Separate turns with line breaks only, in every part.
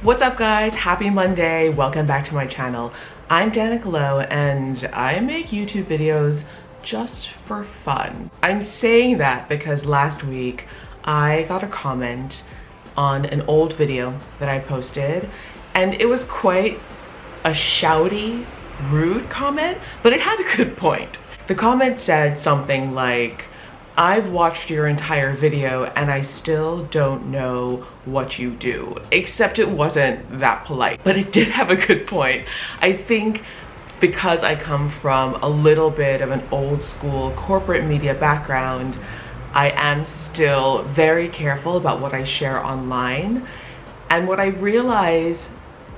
What's up guys? Happy Monday. Welcome back to my channel. I'm Danica Lowe and I make YouTube videos just for fun. I'm saying that because last week I got a comment on an old video that I posted and it was quite a shouty, rude comment, but it had a good point. The comment said something like, "I've watched your entire video and I still don't know what you do," except it wasn't that polite, but it did have a good point. I think because I come from a little bit of an old school corporate media background, I am still very careful about what I share online. And what I realize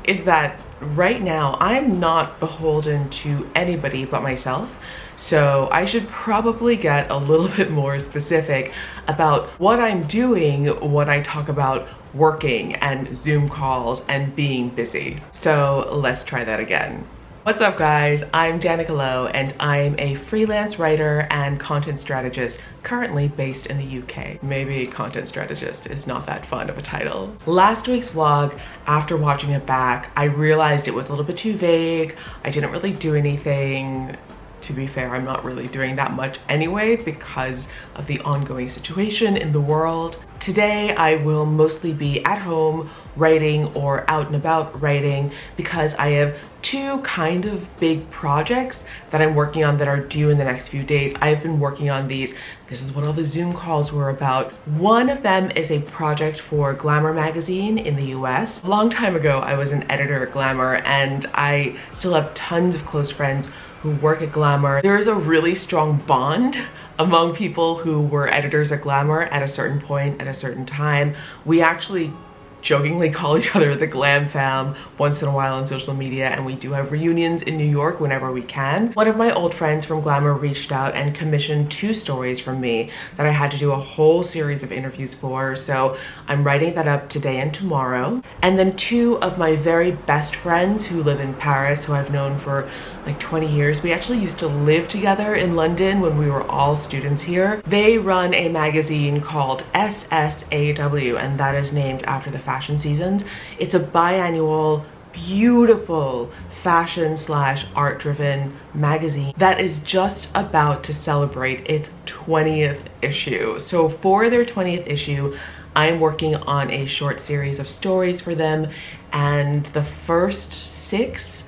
is that right now I'm not beholden to anybody but myself. So I should probably get a little bit more specific about what I'm doing when I talk about working and Zoom calls and being busy. So let's try that again. What's up guys? I'm Danica Lowe and I'm a freelance writer and content strategist currently based in the UK. Maybe content strategist is not that fun of a title. Last week's vlog, after watching it back, I realized it was a little bit too vague. I didn't really do anything. To be fair, I'm not really doing that much anyway because of the ongoing situation in the world. Today, I will mostly be at home writing or out and about writing because I have two kind of big projects that I'm working on that are due in the next few days. I've been working on these. This is what all the Zoom calls were about. One of them is a project for Glamour magazine in the US. A long time ago, I was an editor at Glamour and I still have tons of close friends who work at Glamour. There is a really strong bond among people who were editors at Glamour at a certain point, at a certain time. We actually jokingly call each other the glam fam once in a while on social media, and we do have reunions in New York whenever we can. One of my old friends from Glamour reached out and commissioned two stories from me that I had to do a whole series of interviews for, so I'm writing that up today and tomorrow. And then two of my very best friends who live in Paris, who I've known for like 20 years. We actually used to live together in London when we were all students here. They run a magazine called SSAW, and that is named after the fashion seasons. It's a biannual, beautiful fashion slash art driven magazine that is just about to celebrate its 20th issue. So for their 20th issue, I'm working on a short series of stories for them, and the first 6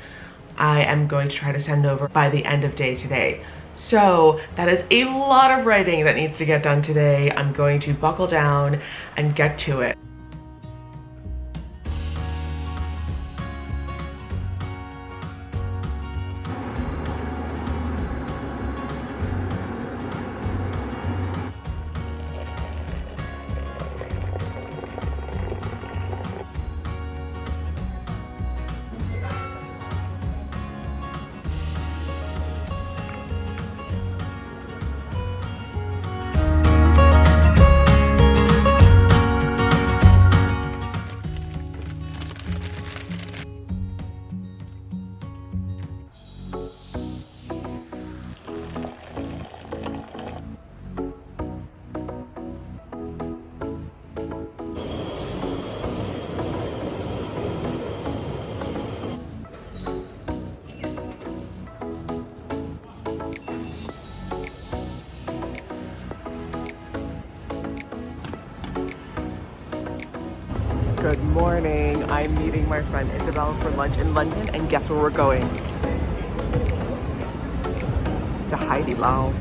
I am going to try to send over by the end of day today. So that is a lot of writing that needs to get done today. I'm going to buckle down and get to it. Good morning. I'm meeting my friend Isabel for lunch in London, and guess where we're going? To Heidi Lau.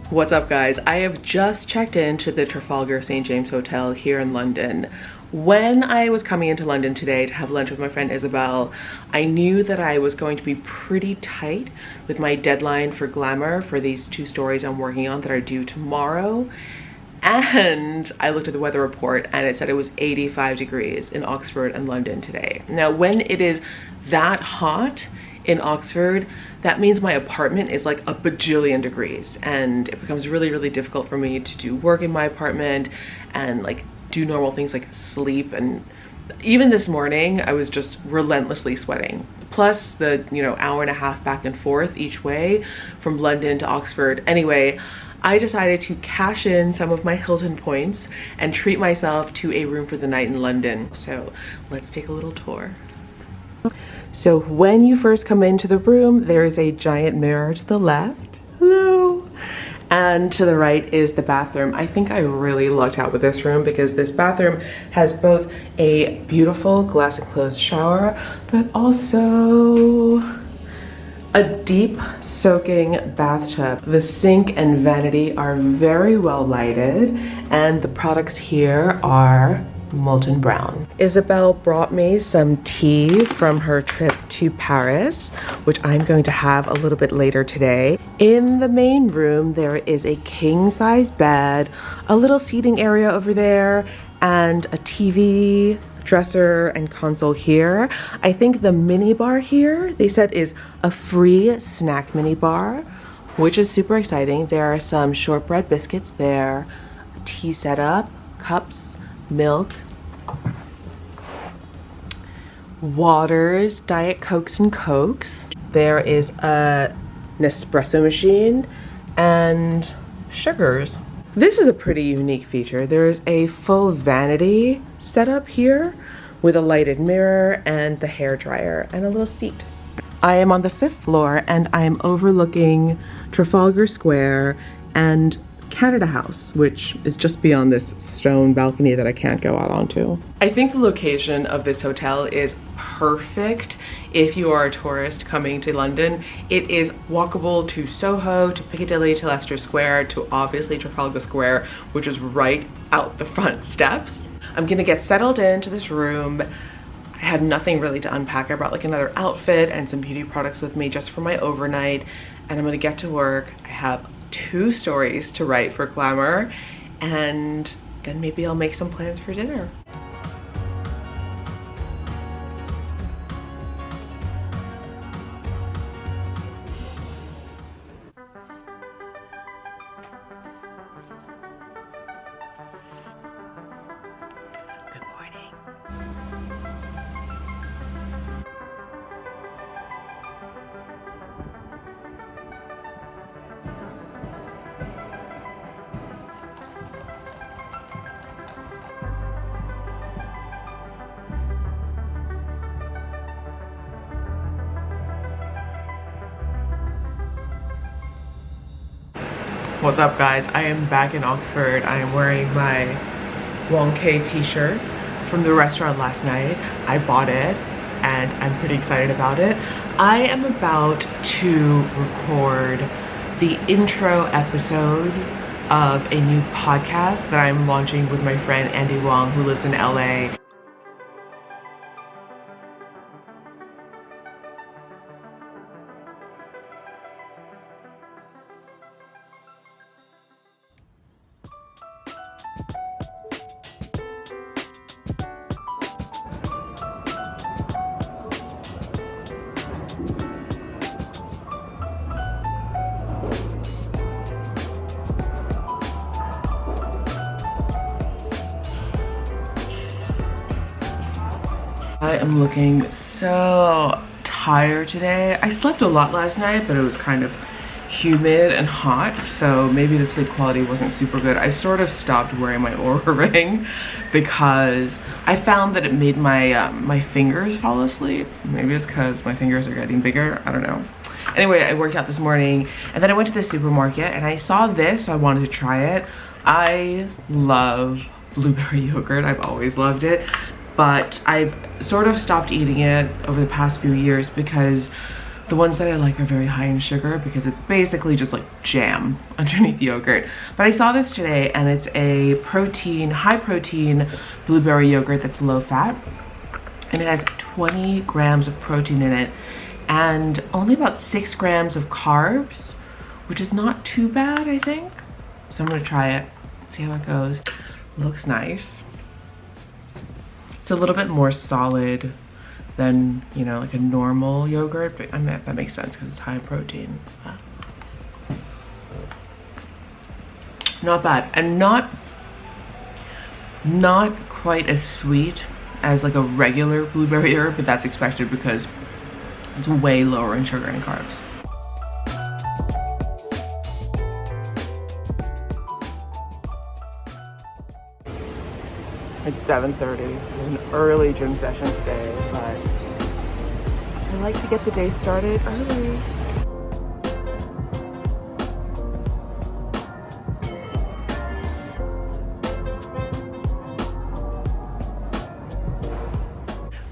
What's up guys? I have just checked into the Trafalgar St. James Hotel here in London. When I was coming into London today to have lunch with my friend Isabel, I knew that I was going to be pretty tight with my deadline for Glamour for these two stories I'm working on that are due tomorrow. And I looked at the weather report and it said it was 85 degrees in Oxford and London today. Now, when it is that hot in Oxford, that means my apartment is like a bajillion degrees, and it becomes really, really difficult for me to do work in my apartment and like do normal things like sleep and Even this morning, I was just relentlessly sweating. Plus the, hour and a half back and forth each way from London to Oxford. Anyway, I decided to cash in some of my Hilton points and treat myself to a room for the night in London. So let's take a little tour. So when you first come into the room, there is a giant mirror to the left. Hello. And to the right is the bathroom. I think I really lucked out with this room because this bathroom has both a beautiful glass enclosed shower, but also a deep soaking bathtub. The sink and vanity are very well lighted, and the products here are molten brown. Isabel brought me some tea from her trip to Paris, which I'm going to have a little bit later today. In the main room, there is a king-size bed, a little seating area over there, and a TV, dresser, and console here. I think the mini bar here, they said, is a free snack mini bar, which is super exciting. There are some shortbread biscuits there, tea setup, cups, milk, waters, Diet Cokes and Cokes. There is a Nespresso machine and sugars. This is a pretty unique feature. There is a full vanity setup here with a lighted mirror and the hair dryer and a little seat. I am on the 5th floor and I am overlooking Trafalgar Square and Canada House, which is just beyond this stone balcony that I can't go out onto. I think the location of this hotel is perfect if you are a tourist coming to London. It is walkable to Soho, to Piccadilly, to Leicester Square, to obviously Trafalgar Square, which is right out the front steps. I'm gonna get settled into this room. I have nothing really to unpack. I brought like another outfit and some beauty products with me just for my overnight, and I'm gonna get to work. I have 2 stories to write for Glamour, and then maybe I'll make some plans for dinner. Good morning. What's up, guys? I am back in Oxford. I am wearing my Wonka t-shirt from the restaurant last night. I bought it and I'm pretty excited about it. I am about to record the intro episode of a new podcast that I'm launching with my friend Andy Wong, who lives in LA. I am looking so tired today. I slept a lot last night, but it was kind of humid and hot, so maybe the sleep quality wasn't super good. I sort of stopped wearing my Oura ring because I found that it made my my fingers fall asleep. Maybe it's because my fingers are getting bigger, I don't know. Anyway, I worked out this morning and then I went to the supermarket and I saw this, so I wanted to try it. I love blueberry yogurt, I've always loved it, but I've sort of stopped eating it over the past few years because the ones that I like are very high in sugar because it's basically just like jam underneath yogurt. But I saw this today and it's a high protein blueberry yogurt that's low fat, and it has 20 grams of protein in it and only about 6 grams of carbs, which is not too bad, I think. So I'm gonna try it, see how it goes. Looks nice. It's a little bit more solid than, you know, like a normal yogurt, but I mean, that makes sense because it's high in protein. Not bad, and not quite as sweet as like a regular blueberry herb, but that's expected because it's way lower in sugar and carbs. It's 7:30. It's an early gym session today, but I like to get the day started early.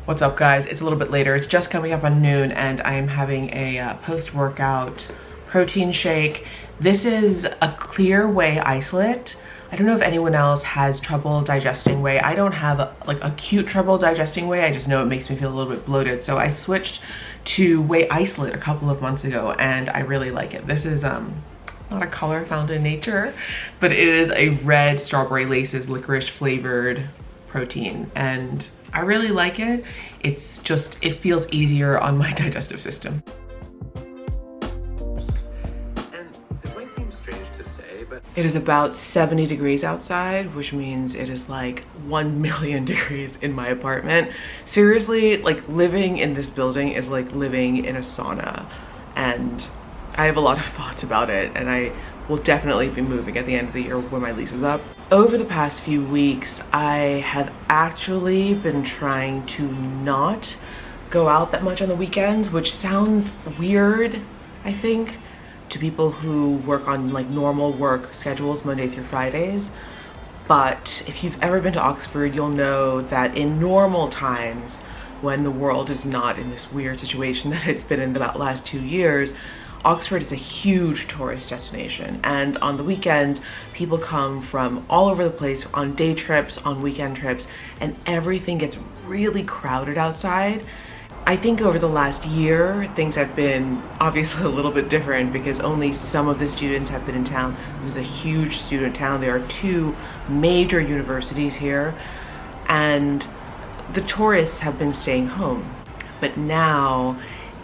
What's up, guys? It's a little bit later. It's just coming up on noon, and I am having a post-workout protein shake. This is a clear whey isolate. I don't know if anyone else has trouble digesting whey. I don't have like acute trouble digesting whey. I just know it makes me feel a little bit bloated. So I switched to whey isolate a couple of months ago, and I really like it. This is not a color found in nature, but it is a red strawberry laces licorice flavored protein, and I really like it. It's just, it feels easier on my digestive system. It is about 70 degrees outside, which means it is like 1 million degrees in my apartment. Seriously, like living in this building is like living in a sauna, and I have a lot of thoughts about it, and I will definitely be moving at the end of the year when my lease is up. Over the past few weeks, I have actually been trying to not go out that much on the weekends, which sounds weird, I think, to people who work on like normal work schedules Monday through Fridays. But if you've ever been to Oxford, you'll know that in normal times, when the world is not in this weird situation that it's been in the last 2 years, Oxford is a huge tourist destination, and on the weekends, people come from all over the place on day trips, on weekend trips, and everything gets really crowded outside. I think over the last year, things have been obviously a little bit different because only some of the students have been in town. This is a huge student town. There are 2 major universities here, and the tourists have been staying home. But now,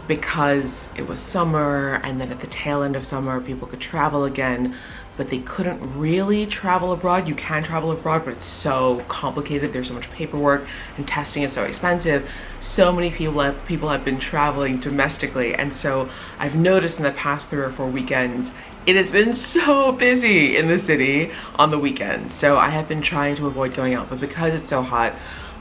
because it was summer, and then at the tail end of summer, people could travel again, but they couldn't really travel abroad. You can travel abroad, but it's so complicated. There's so much paperwork, and testing is so expensive. So many people have been traveling domestically, and so I've noticed in the past 3 or 4 weekends, it has been so busy in the city on the weekends. So I have been trying to avoid going out, but because it's so hot,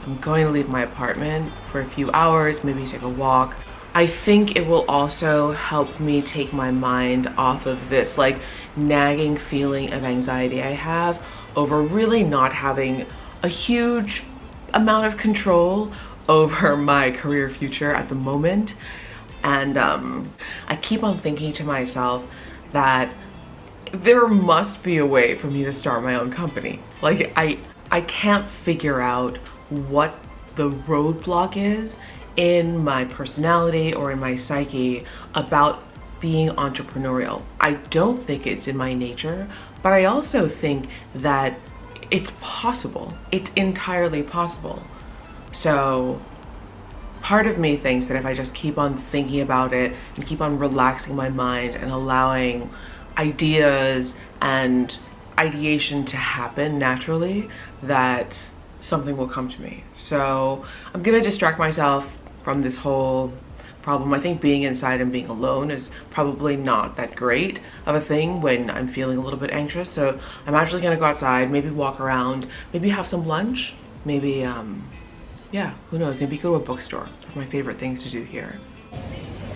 I'm going to leave my apartment for a few hours, maybe take a walk. I think it will also help me take my mind off of this like nagging feeling of anxiety I have over really not having a huge amount of control over my career future at the moment. And I keep on thinking to myself that there must be a way for me to start my own company. Like I can't figure out what the roadblock is in my personality or in my psyche about being entrepreneurial. I don't think it's in my nature, but I also think that it's possible. It's entirely possible. So part of me thinks that if I just keep on thinking about it and keep on relaxing my mind and allowing ideas and ideation to happen naturally, that something will come to me. So I'm gonna distract myself from this whole problem. I think being inside and being alone is probably not that great of a thing when I'm feeling a little bit anxious. So I'm actually gonna go outside, maybe walk around, maybe have some lunch, maybe, yeah, who knows, maybe go to a bookstore. It's one of my favorite things to do here.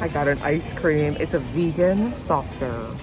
I got an ice cream. It's a vegan soft serve.